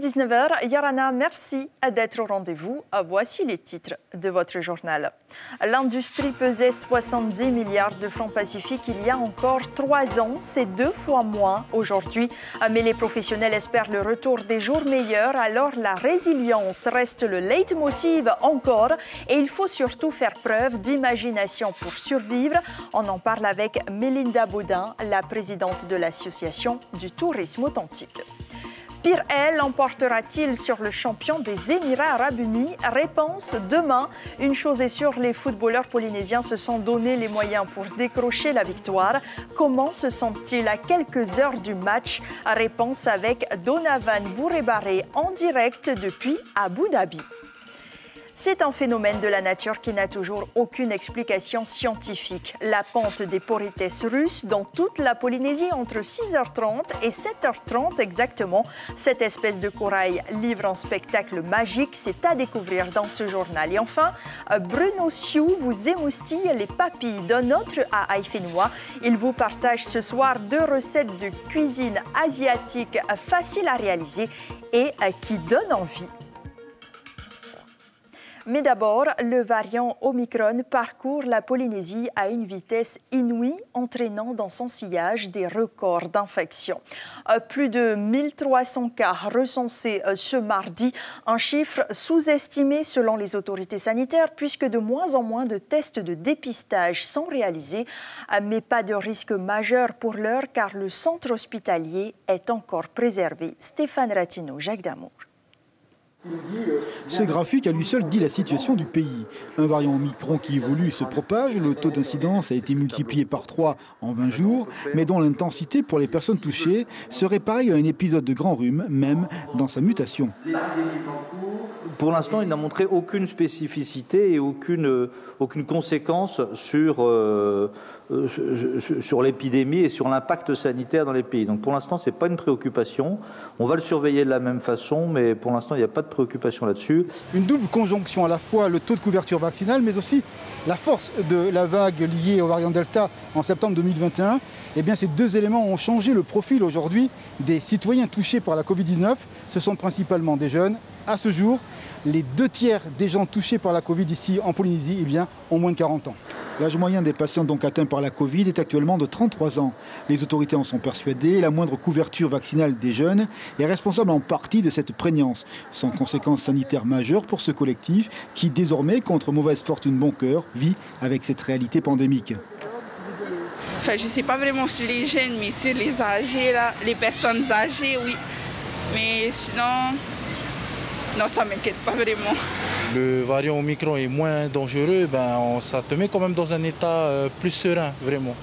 19h, Yorana, merci d'être au rendez-vous. Voici les titres de votre journal. L'industrie pesait 70 milliards de francs pacifiques il y a encore 3 ans. C'est 2 fois moins aujourd'hui. Mais les professionnels espèrent le retour des jours meilleurs. Alors la résilience reste le leitmotiv encore. Et il faut surtout faire preuve d'imagination pour survivre. On en parle avec Mélinda Baudin, la présidente de l'Association du tourisme authentique. Pire est, l'emportera-t-il sur le champion des Émirats arabes unis? Réponse demain. Une chose est sûre, les footballeurs polynésiens se sont donné les moyens pour décrocher la victoire. Comment se sentent-ils à quelques heures du match? Réponse avec Donovan Bourebaré en direct depuis Abu Dhabi. C'est un phénomène de la nature qui n'a toujours aucune explication scientifique. La ponte des Porites russes dans toute la Polynésie entre 6h30 et 7h30 exactement. Cette espèce de corail livre un spectacle magique, c'est à découvrir dans ce journal. Et enfin, Bruno Sioux vous émoustille les papilles d'un autre à Haïfinois. Il vous partage ce soir 2 recettes de cuisine asiatique faciles à réaliser et qui donnent envie. Mais d'abord, le variant Omicron parcourt la Polynésie à une vitesse inouïe, entraînant dans son sillage des records d'infection. Plus de 1300 cas recensés ce mardi, un chiffre sous-estimé selon les autorités sanitaires, puisque de moins en moins de tests de dépistage sont réalisés, mais pas de risque majeur pour l'heure, car le centre hospitalier est encore préservé. Stéphane Ratino, Jacques Damour. Ce graphique à lui seul dit la situation du pays. Un variant Omicron qui évolue et se propage, le taux d'incidence a été multiplié par 3 en 20 jours, mais dont l'intensité pour les personnes touchées serait pareille à un épisode de grand rhume, même dans sa mutation. Pour l'instant, il n'a montré aucune spécificité et aucune conséquence sur l'épidémie et sur l'impact sanitaire dans les pays. Donc pour l'instant, ce n'est pas une préoccupation. On va le surveiller de la même façon, mais pour l'instant, il n'y a pas de préoccupation là-dessus. Une double conjonction, à la fois le taux de couverture vaccinale, mais aussi la force de la vague liée au variant Delta en septembre 2021. Eh bien, ces 2 éléments ont changé le profil aujourd'hui des citoyens touchés par la Covid-19. Ce sont principalement des jeunes. À ce jour, les 2 tiers des gens touchés par la Covid ici en Polynésie ont moins de 40 ans. L'âge moyen des patients donc atteints par la Covid est actuellement de 33 ans. Les autorités en sont persuadées. La moindre couverture vaccinale des jeunes est responsable en partie de cette prégnance, sans conséquences sanitaires majeures pour ce collectif qui, désormais, contre mauvaise fortune bon cœur, vit avec cette réalité pandémique. Enfin, je ne sais pas vraiment sur les jeunes, mais sur les âgés, là, les personnes âgées, oui. Mais sinon, non, ça ne m'inquiète pas vraiment. Le variant Omicron est moins dangereux, ça te met quand même dans un état plus serein, vraiment.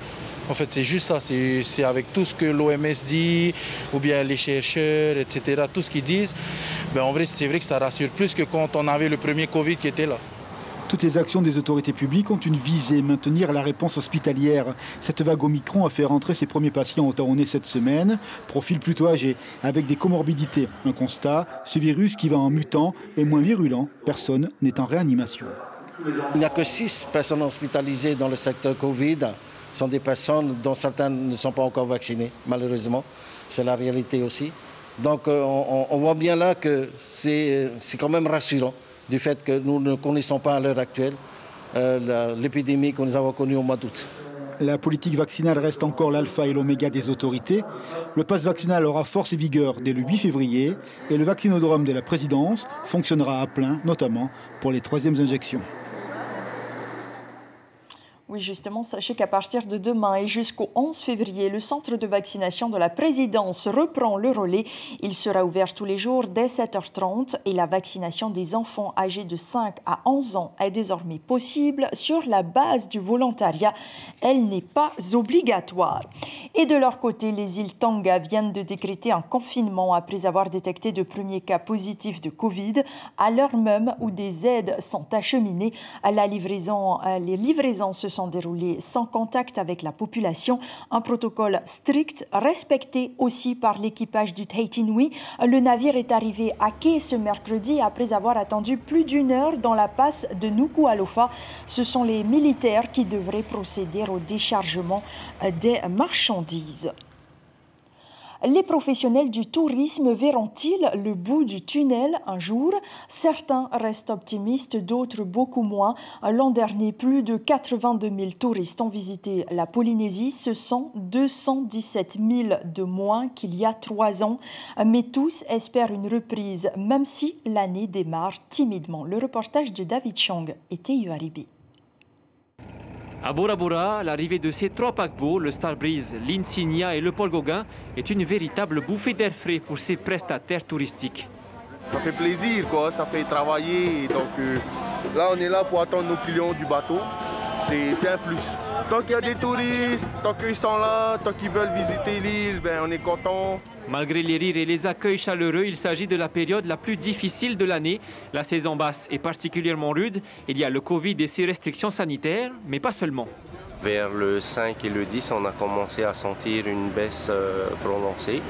En fait, c'est juste ça, c'est avec tout ce que l'OMS dit, ou bien les chercheurs, etc., tout ce qu'ils disent. En vrai, c'est vrai que ça rassure plus que quand on avait le premier Covid qui était là. Toutes les actions des autorités publiques ont une visée, maintenir la réponse hospitalière. Cette vague Omicron a fait rentrer ses premiers patients au Taoné cette semaine, profil plutôt âgé, avec des comorbidités. Un constat, ce virus qui va en mutant est moins virulent, personne n'est en réanimation. Il n'y a que 6 personnes hospitalisées dans le secteur Covid. Ce sont des personnes dont certaines ne sont pas encore vaccinées, malheureusement. C'est la réalité aussi. Donc on voit bien là que c'est quand même rassurant, du fait que nous ne connaissons pas à l'heure actuelle l'épidémie que nous avons connue au mois d'août. La politique vaccinale reste encore l'alpha et l'oméga des autorités. Le pass vaccinal aura force et vigueur dès le 8 février et le vaccinodrome de la présidence fonctionnera à plein, notamment pour les 3e injections. Oui, justement, sachez qu'à partir de demain et jusqu'au 11 février, le centre de vaccination de la présidence reprend le relais. Il sera ouvert tous les jours dès 7h30 et la vaccination des enfants âgés de 5 à 11 ans est désormais possible sur la base du volontariat. Elle n'est pas obligatoire. Et de leur côté, les îles Tonga viennent de décréter un confinement après avoir détecté de premiers cas positifs de Covid, à l'heure même où des aides sont acheminées. Les livraisons se sont déroulées sans contact avec la population. Un protocole strict respecté aussi par l'équipage du Tahiti Nui. Le navire est arrivé à quai ce mercredi après avoir attendu plus d'1 heure dans la passe de Nuku'alofa. Ce sont les militaires qui devraient procéder au déchargement des marchandises. Les professionnels du tourisme verront-ils le bout du tunnel un jour? Certains restent optimistes, d'autres beaucoup moins. L'an dernier, plus de 82 000 touristes ont visité la Polynésie. Ce sont 217 000 de moins qu'il y a 3 ans. Mais tous espèrent une reprise, même si l'année démarre timidement. Le reportage de David Chang était Yuaribi. À Bora Bora, l'arrivée de ces 3 paquebots, le Starbreeze, l'Insignia et le Paul Gauguin, est une véritable bouffée d'air frais pour ces prestataires touristiques. Ça fait plaisir, quoi. Ça fait travailler. Donc là, on est là pour attendre nos clients du bateau. C'est un plus. Tant qu'il y a des touristes, tant qu'ils sont là, tant qu'ils veulent visiter l'île, ben, on est content. Malgré les rires et les accueils chaleureux, il s'agit de la période la plus difficile de l'année. La saison basse est particulièrement rude. Il y a le Covid et ses restrictions sanitaires, mais pas seulement. Vers le 5 et le 10, on a commencé à sentir une baisse prononcée.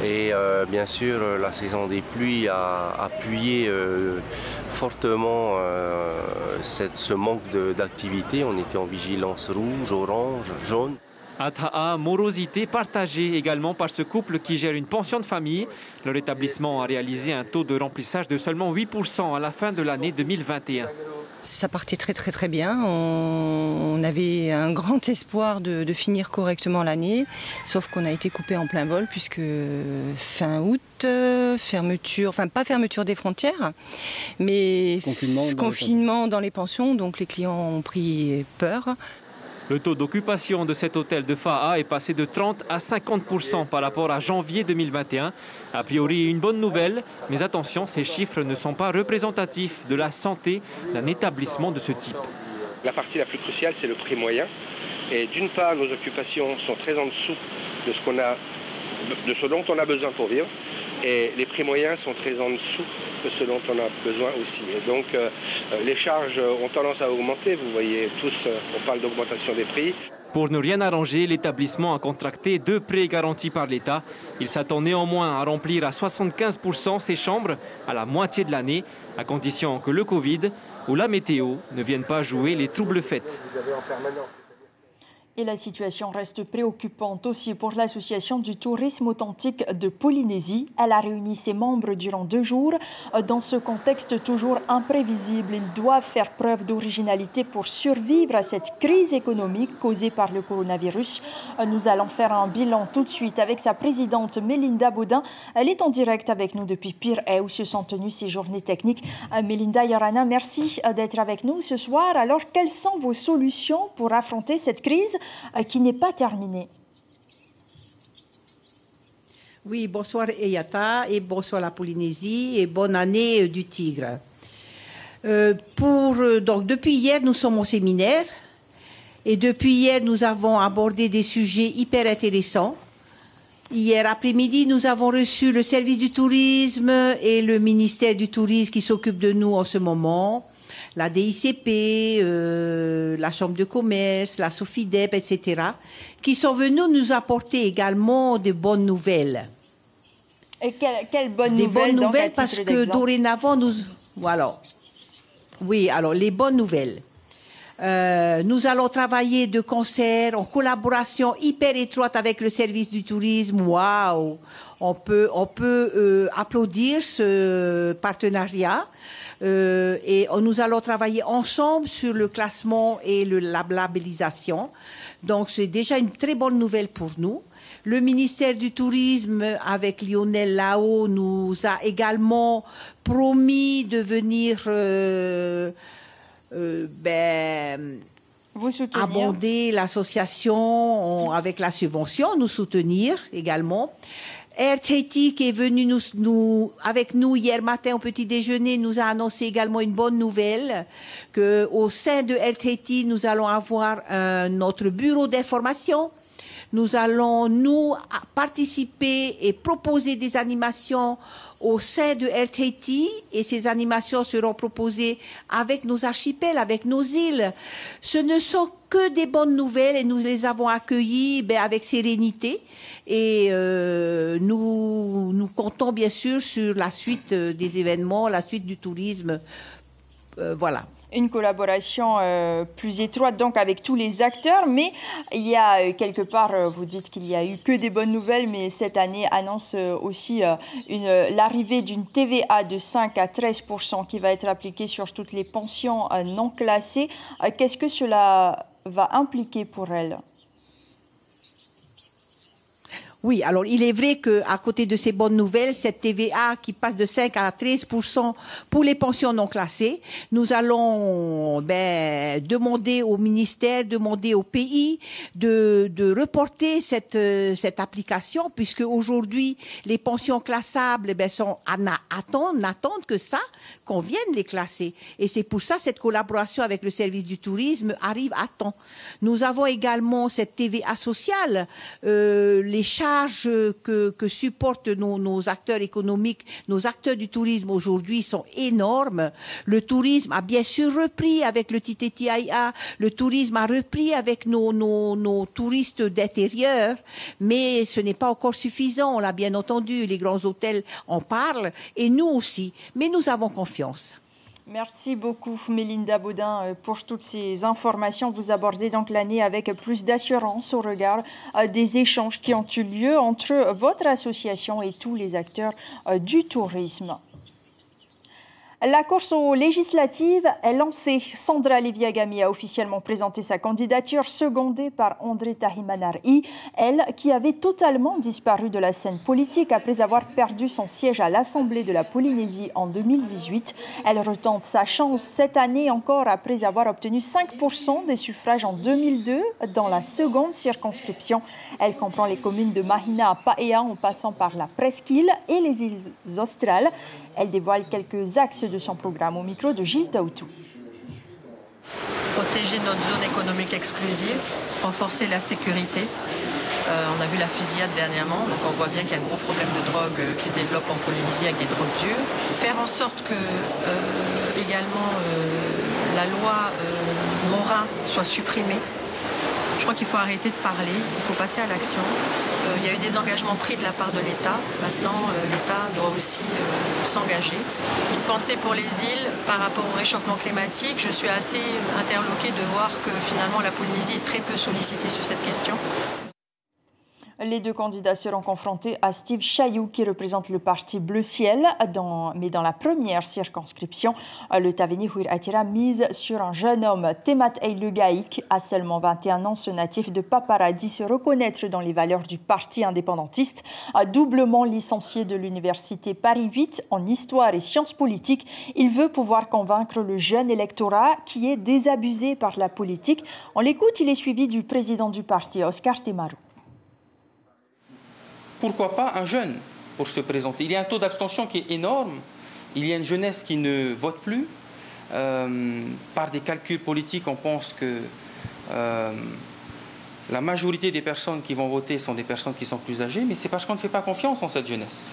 Et bien sûr, la saison des pluies a appuyé fortement ce manque d'activité. On était en vigilance rouge, orange, jaune. À Taha, morosité partagée également par ce couple qui gère une pension de famille. Leur établissement a réalisé un taux de remplissage de seulement 8% à la fin de l'année 2021. Ça partait très bien. On avait un grand espoir de finir correctement l'année, sauf qu'on a été coupé en plein vol puisque fin août, fermeture, enfin pas fermeture des frontières, mais confinement dans les pensions, donc les clients ont pris peur. Le taux d'occupation de cet hôtel de Fa'a est passé de 30 à 50% par rapport à janvier 2021. A priori, une bonne nouvelle, mais attention, ces chiffres ne sont pas représentatifs de la santé d'un établissement de ce type. La partie la plus cruciale, c'est le prix moyen. Et d'une part, nos occupations sont très en dessous de ce dont on a besoin pour vivre. Et les prix moyens sont très en dessous de ce dont on a besoin aussi. Et donc, les charges ont tendance à augmenter. Vous voyez tous, on parle d'augmentation des prix. Pour ne rien arranger, l'établissement a contracté 2 prêts garantis par l'État. Il s'attend néanmoins à remplir à 75% ses chambres à la moitié de l'année, à condition que le Covid ou la météo ne viennent pas jouer les troubles fêtes. Et la situation reste préoccupante aussi pour l'Association du tourisme authentique de Polynésie. Elle a réuni ses membres durant 2 jours. Dans ce contexte toujours imprévisible, ils doivent faire preuve d'originalité pour survivre à cette crise économique causée par le coronavirus. Nous allons faire un bilan tout de suite avec sa présidente Melinda Baudin. Elle est en direct avec nous depuis Pirée où se sont tenues ces journées techniques. Melinda Yorana, merci d'être avec nous ce soir. Alors, quelles sont vos solutions pour affronter cette crise qui n'est pas terminée? Oui, bonsoir Eyata et bonsoir la Polynésie et bonne année du Tigre. Donc, depuis hier, nous sommes au séminaire et depuis hier, nous avons abordé des sujets hyper intéressants. Hier après-midi, nous avons reçu le service du tourisme et le ministère du tourisme qui s'occupe de nous en ce moment. La DICP, la Chambre de commerce, la Sofidep, etc., qui sont venus nous apporter également de bonnes nouvelles. Et quelles bonnes nouvelles? Des bonnes nouvelles parce que dorénavant, voilà. Oui, alors les bonnes nouvelles. Nous allons travailler de concert, en collaboration hyper étroite avec le service du tourisme. Waouh! On peut applaudir ce partenariat. Et nous allons travailler ensemble sur le classement et la labellisation. Donc, c'est déjà une très bonne nouvelle pour nous. Le ministère du Tourisme, avec Lionel Lao, nous a également promis de venir vous soutenir, abonder l'association avec la subvention, nous soutenir également. Air Tahiti qui est venu avec nous hier matin au petit déjeuner nous a annoncé également une bonne nouvelle qu'au sein de Air Tahiti nous allons avoir notre bureau d'information. Nous allons participer et proposer des animations au sein de Air Tahiti et ces animations seront proposées avec nos archipels, avec nos îles. Ce ne sont que des bonnes nouvelles et nous les avons accueillies avec sérénité et nous comptons bien sûr sur la suite des événements, la suite du tourisme. Voilà. Une collaboration plus étroite donc avec tous les acteurs, mais il y a quelque part, vous dites qu'il n'y a eu que des bonnes nouvelles, mais cette année annonce aussi l'arrivée d'une TVA de 5 à 13% qui va être appliquée sur toutes les pensions non classées. Qu'est-ce que cela va impliquer pour elles? Oui, alors il est vrai qu'à côté de ces bonnes nouvelles, cette TVA qui passe de 5 à 13% pour les pensions non classées, nous allons demander au ministère, demander au pays de reporter cette application, puisque aujourd'hui les pensions classables n'attendent que ça, qu'on vienne les classer. Et c'est pour ça cette collaboration avec le service du tourisme arrive à temps. Nous avons également cette TVA sociale, les charges que supportent nos acteurs économiques, nos acteurs du tourisme aujourd'hui sont énormes. Le tourisme a bien sûr repris avec le TTTIA, le tourisme a repris avec nos touristes d'intérieur, mais ce n'est pas encore suffisant, on l'a bien entendu, les grands hôtels en parlent, et nous aussi, mais nous avons confiance. Merci beaucoup Mélinda Baudin pour toutes ces informations. Vous abordez donc l'année avec plus d'assurance au regard des échanges qui ont eu lieu entre votre association et tous les acteurs du tourisme. La course aux législatives est lancée. Sandra Leviagami a officiellement présenté sa candidature, secondée par André Tahimanari, elle qui avait totalement disparu de la scène politique après avoir perdu son siège à l'Assemblée de la Polynésie en 2018. Elle retente sa chance cette année encore après avoir obtenu 5% des suffrages en 2002 dans la seconde circonscription. Elle comprend les communes de Mahina à Paea en passant par la Presqu'île et les îles Australes. Elle dévoile quelques axes de son programme au micro de Gilles Daoutou. Protéger notre zone économique exclusive, renforcer la sécurité. On a vu la fusillade dernièrement, donc on voit bien qu'il y a un gros problème de drogue qui se développe en Polynésie avec des drogues dures. Faire en sorte que également la loi Morin soit supprimée. Je crois qu'il faut arrêter de parler, il faut passer à l'action. Il y a eu des engagements pris de la part de l'État. Maintenant, l'État doit aussi s'engager. Une pensée pour les îles par rapport au réchauffement climatique. Je suis assez interloquée de voir que finalement la Polynésie est très peu sollicitée sur cette question. Les deux candidats seront confrontés à Steve Chayou qui représente le parti Bleu Ciel, mais dans la première circonscription, le Taveni Huir Atira mise sur un jeune homme, Temat Eilugaïk, à seulement 21 ans, ce natif de Papara dit se reconnaître dans les valeurs du parti indépendantiste, doublement licencié de l'université Paris 8 en histoire et sciences politiques. Il veut pouvoir convaincre le jeune électorat qui est désabusé par la politique. On l'écoute, il est suivi du président du parti, Oscar Temaru. Pourquoi pas un jeune pour se présenter? Il y a un taux d'abstention qui est énorme. Il y a une jeunesse qui ne vote plus. Par des calculs politiques, on pense que la majorité des personnes qui vont voter sont des personnes qui sont plus âgées, mais c'est parce qu'on ne fait pas confiance en cette jeunesse.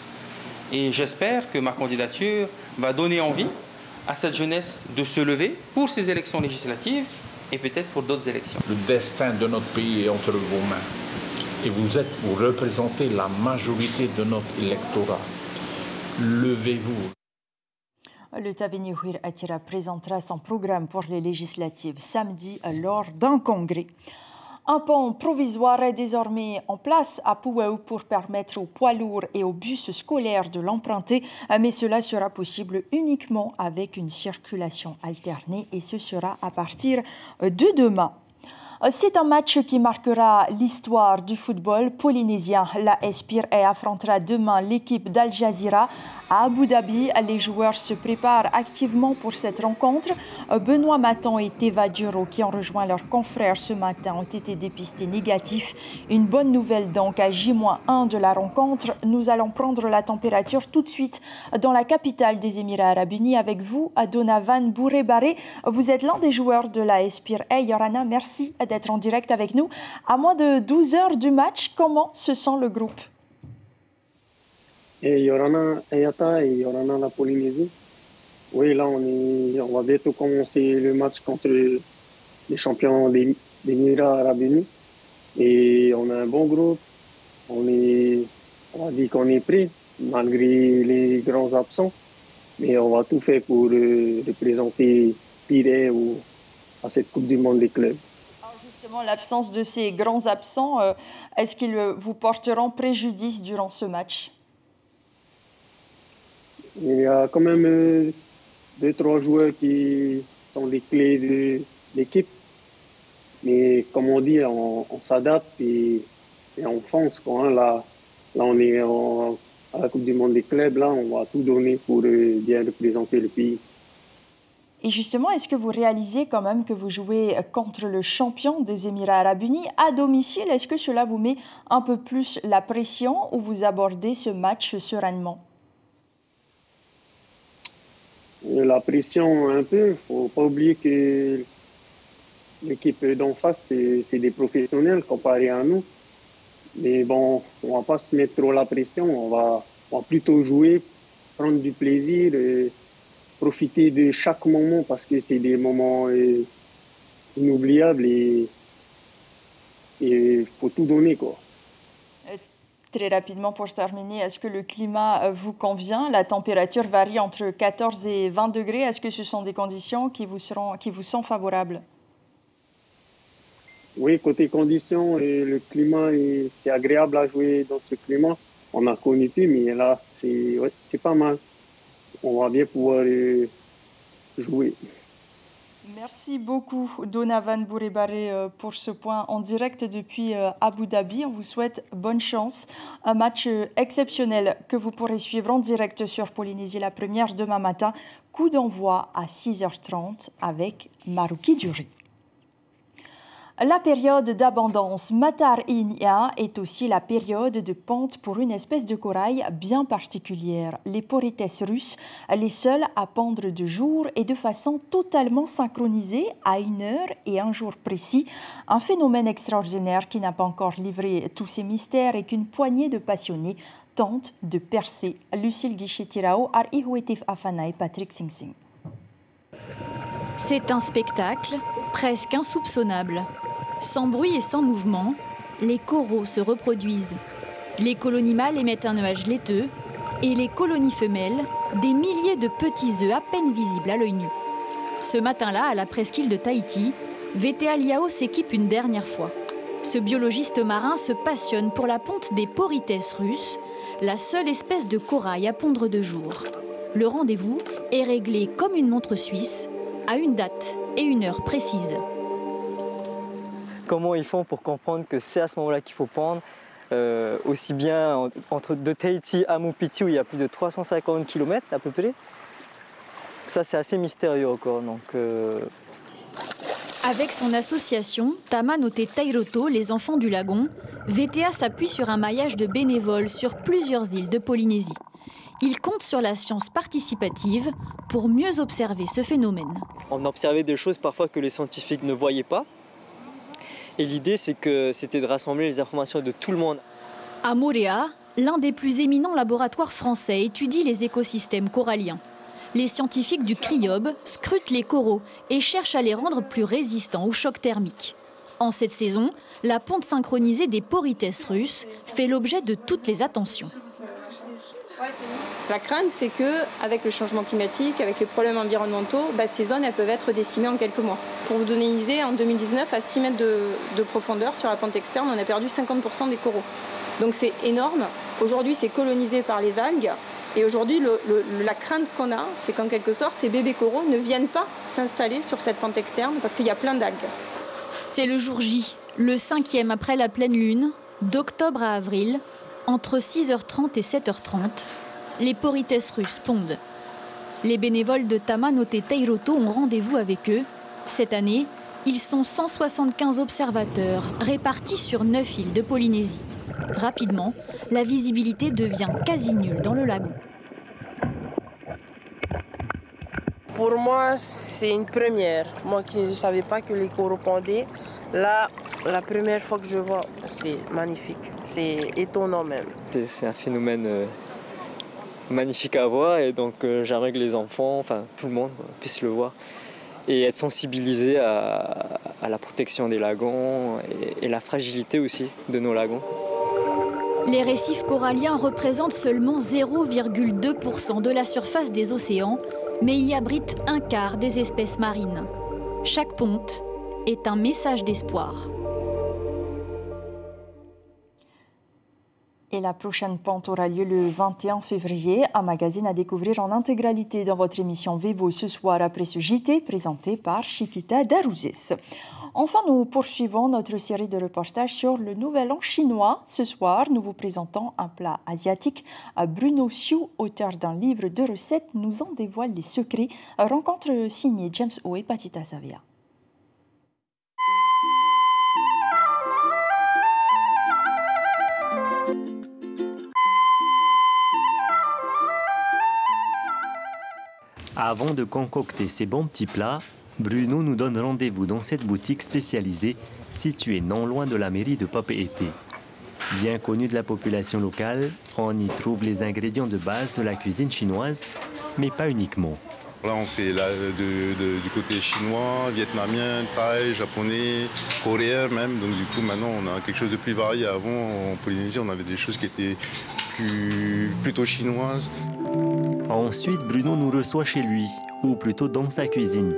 Et j'espère que ma candidature va donner envie à cette jeunesse de se lever pour ces élections législatives et peut-être pour d'autres élections. Le destin de notre pays est entre vos mains. Et vous représentez la majorité de notre électorat. Levez-vous. Le Taveni Huir Atira présentera son programme pour les législatives samedi lors d'un congrès. Un pont provisoire est désormais en place à Puau pour permettre aux poids lourds et aux bus scolaires de l'emprunter, mais cela sera possible uniquement avec une circulation alternée et ce sera à partir de demain. C'est un match qui marquera l'histoire du football polynésien. La Espire affrontera demain l'équipe d'Al Jazeera à Abu Dhabi. Les joueurs se préparent activement pour cette rencontre. Benoît Maton et Teva Duro, qui ont rejoint leurs confrères ce matin, ont été dépistés négatifs. Une bonne nouvelle donc à J-1 de la rencontre. Nous allons prendre la température tout de suite dans la capitale des Émirats Arabes Unis avec vous, Donovan Bouré-Barré. Vous êtes l'un des joueurs de la Espire. Yorana, merci d'être en direct avec nous. À moins de 12 heures du match, comment se sent le groupe? Et Yorana Ayata et Yorana la Polynésie. Oui, là on va bientôt commencer le match contre les champions des Émirats Arabes Unis. Et on a un bon groupe. On dit qu'on est prêt malgré les grands absents. Mais on va tout faire pour représenter aspiraient à cette Coupe du Monde des clubs. Alors justement, l'absence de ces grands absents, est-ce qu'ils vous porteront préjudice durant ce match? Il y a quand même 2-3 joueurs qui sont les clés de l'équipe. Mais comme on dit, on s'adapte et on fonce, quoi, hein. Là, on est à la Coupe du Monde des clubs. Là, on va tout donner pour bien représenter le pays. Et justement, est-ce que vous réalisez quand même que vous jouez contre le champion des Émirats Arabes Unis à domicile? Est-ce que cela vous met un peu plus la pression ou vous abordez ce match sereinement? La pression un peu. Il ne faut pas oublier que l'équipe d'en face, c'est des professionnels comparés à nous. Mais bon, on ne va pas se mettre trop la pression. On va plutôt jouer, prendre du plaisir, profiter de chaque moment parce que c'est des moments inoubliables et il faut tout donner, quoi. Très rapidement pour terminer, est-ce que le climat vous convient? La température varie entre 14 et 20 degrés. Est-ce que ce sont des conditions qui vous sont favorables? Oui, côté conditions, le climat, c'est agréable à jouer dans ce climat. On a connu tout, mais là, c'est pas mal. On va bien pouvoir jouer. Merci beaucoup, Donavan Bourebaré, pour ce point en direct depuis Abu Dhabi. On vous souhaite bonne chance. Un match exceptionnel que vous pourrez suivre en direct sur Polynésie la première demain matin. Coup d'envoi à 6h30 avec Marouki Djuri. La période d'abondance Matar-Inia est aussi la période de ponte pour une espèce de corail bien particulière, les Porites russes, les seuls à pondre de jour et de façon totalement synchronisée à une heure et un jour précis. Un phénomène extraordinaire qui n'a pas encore livré tous ses mystères et qu'une poignée de passionnés tente de percer. Lucille Guichet-Tirao, Ar-Ihouetif Afana et Patrick Sing Sing. C'est un spectacle presque insoupçonnable. Sans bruit et sans mouvement, les coraux se reproduisent. Les colonies mâles émettent un nuage laiteux et les colonies femelles, des milliers de petits œufs à peine visibles à l'œil nu. Ce matin-là, à la presqu'île de Tahiti, VTA Liao s'équipe une dernière fois. Ce biologiste marin se passionne pour la ponte des Porites russes, la seule espèce de corail à pondre de jour. Le rendez-vous est réglé comme une montre suisse, à une date et une heure précises. Comment ils font pour comprendre que c'est à ce moment-là qu'il faut pondre, aussi bien de Tahiti à Mupiti où il y a plus de 350 km à peu près. Ça c'est assez mystérieux encore. Avec son association Tamanote Tairoto, les enfants du lagon, VTA s'appuie sur un maillage de bénévoles sur plusieurs îles de Polynésie. Il compte sur la science participative pour mieux observer ce phénomène. On observait des choses parfois que les scientifiques ne voyaient pas. Et l'idée, c'était de rassembler les informations de tout le monde. À Moorea, l'un des plus éminents laboratoires français étudie les écosystèmes coralliens. Les scientifiques du CRIOB scrutent les coraux et cherchent à les rendre plus résistants au choc thermique. En cette saison, la ponte synchronisée des Porites russes fait l'objet de toutes les attentions. La crainte, c'est qu'avec le changement climatique, avec les problèmes environnementaux, ces zones elles peuvent être décimées en quelques mois. Pour vous donner une idée, en 2019, à 6 mètres de profondeur sur la pente externe, on a perdu 50% des coraux. Donc c'est énorme. Aujourd'hui, c'est colonisé par les algues. Et aujourd'hui, la crainte qu'on a, c'est qu'en quelque sorte, ces bébés coraux ne viennent pas s'installer sur cette pente externe parce qu'il y a plein d'algues. C'est le jour J, le 5e après la pleine lune, d'octobre à avril, entre 6h30 et 7h30, les Porites russes pondent. Les bénévoles de Tamanote Tairoto ont rendez-vous avec eux. Cette année, ils sont 175 observateurs répartis sur 9 îles de Polynésie. Rapidement, la visibilité devient quasi nulle dans le lagon. Pour moi, c'est une première. Moi qui ne savais pas que les coraux pondaient, là, la première fois que je vois, c'est magnifique. C'est étonnant même. C'est un phénomène magnifique à voir et donc j'aimerais que les enfants, enfin tout le monde puisse le voir et être sensibilisé à la protection des lagons et la fragilité aussi de nos lagons. Les récifs coralliens représentent seulement 0,2% de la surface des océans, mais y abrite un quart des espèces marines. Chaque ponte est un message d'espoir. Et la prochaine ponte aura lieu le 21 février. Un magazine à découvrir en intégralité dans votre émission Vevo ce soir après ce JT présenté par Chiquita Darouzes. Enfin, nous poursuivons notre série de reportages sur le Nouvel An chinois. Ce soir, nous vous présentons un plat asiatique. Bruno Siu, auteur d'un livre de recettes, nous en dévoile les secrets. Rencontre signée James O et Patita Savia. Avant de concocter ces bons petits plats, Bruno nous donne rendez-vous dans cette boutique spécialisée située non loin de la mairie de Papeete. Bien connue de la population locale, on y trouve les ingrédients de base de la cuisine chinoise, mais pas uniquement. Là, on fait du côté chinois, vietnamien, thaï, japonais, coréen même. Donc du coup, maintenant, on a quelque chose de plus varié. Avant, en Polynésie, on avait des choses qui étaient plutôt chinoises. Ensuite, Bruno nous reçoit chez lui, ou plutôt dans sa cuisine.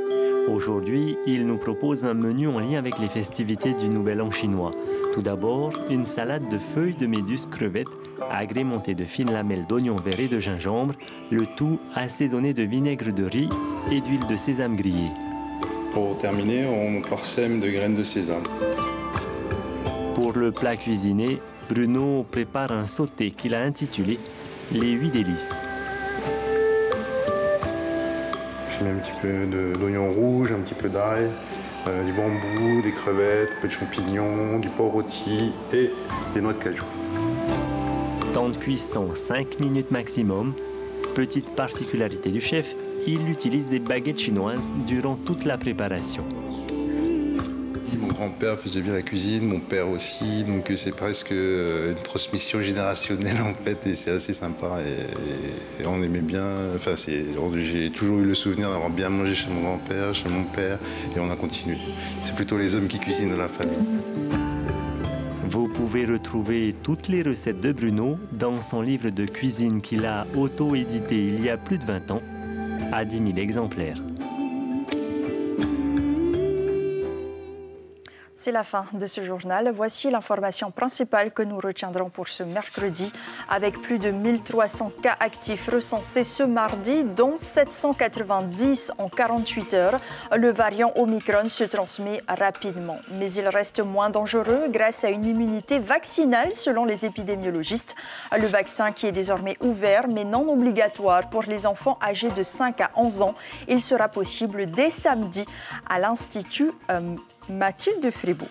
Aujourd'hui, il nous propose un menu en lien avec les festivités du Nouvel An chinois. Tout d'abord, une salade de feuilles de méduse crevettes, agrémentée de fines lamelles d'oignons verts et de gingembre, le tout assaisonné de vinaigre de riz et d'huile de sésame grillée. Pour terminer, on parsème de graines de sésame. Pour le plat cuisiné, Bruno prépare un sauté qu'il a intitulé « Les 8 délices ». Je mets un petit peu d'oignon rouge, un petit peu d'ail, du bambou, des crevettes, un peu de champignons, du porc rôti et des noix de cajou. Temps de cuisson 5 minutes maximum. Petite particularité du chef, il utilise des baguettes chinoises durant toute la préparation. Mon grand-père faisait bien la cuisine, mon père aussi, donc c'est presque une transmission générationnelle en fait, et c'est assez sympa. Et on aimait bien, enfin j'ai toujours eu le souvenir d'avoir bien mangé chez mon grand-père, chez mon père, et on a continué. C'est plutôt les hommes qui cuisinent dans la famille. Vous pouvez retrouver toutes les recettes de Bruno dans son livre de cuisine qu'il a auto-édité il y a plus de 20 ans, à 10 000 exemplaires. C'est la fin de ce journal. Voici l'information principale que nous retiendrons pour ce mercredi. Avec plus de 1300 cas actifs recensés ce mardi, dont 790 en 48 heures, le variant Omicron se transmet rapidement. Mais il reste moins dangereux grâce à une immunité vaccinale selon les épidémiologistes. Le vaccin qui est désormais ouvert mais non obligatoire pour les enfants âgés de 5 à 11 ans, il sera possible dès samedi à l'Institut Mathilde Frébou.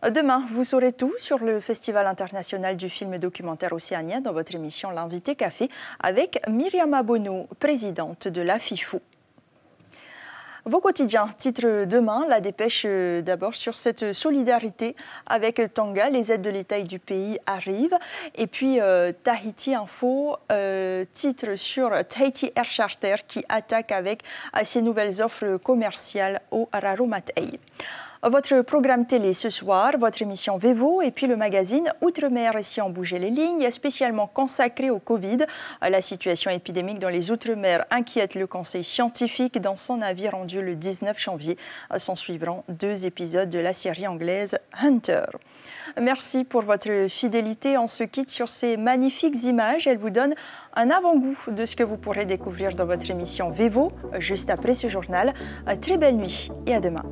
Demain, vous saurez tout sur le Festival international du film documentaire océanien dans votre émission L'Invité Café avec Myriam Abono, présidente de la FIFO. Vos quotidiens, titre demain, la dépêche d'abord sur cette solidarité avec Tonga. Les aides de l'État et du pays arrivent. Et puis Tahiti Info, titre sur Tahiti Air Charter qui attaque avec ses nouvelles offres commerciales au Raromatei. Votre programme télé ce soir, votre émission Vevo et puis le magazine Outre-mer si on bougeait les lignes, spécialement consacré au Covid. La situation épidémique dans les Outre-mer inquiète le Conseil scientifique dans son avis rendu le 19 janvier. S'en suivront 2 épisodes de la série anglaise Hunter. Merci pour votre fidélité. On se quitte sur ces magnifiques images. Elles vous donnent un avant-goût de ce que vous pourrez découvrir dans votre émission Vevo juste après ce journal. Très belle nuit et à demain.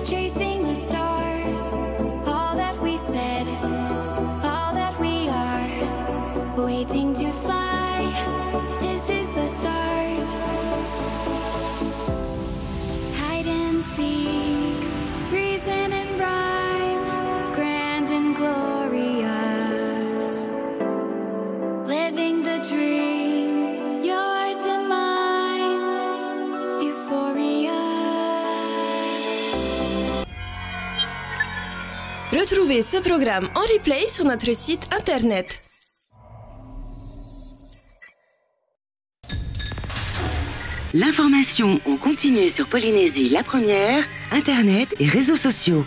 Chasing the stars, all that we said, all Retrouvez ce programme en replay sur notre site internet. L'information en continu sur Polynésie la première, internet et réseaux sociaux.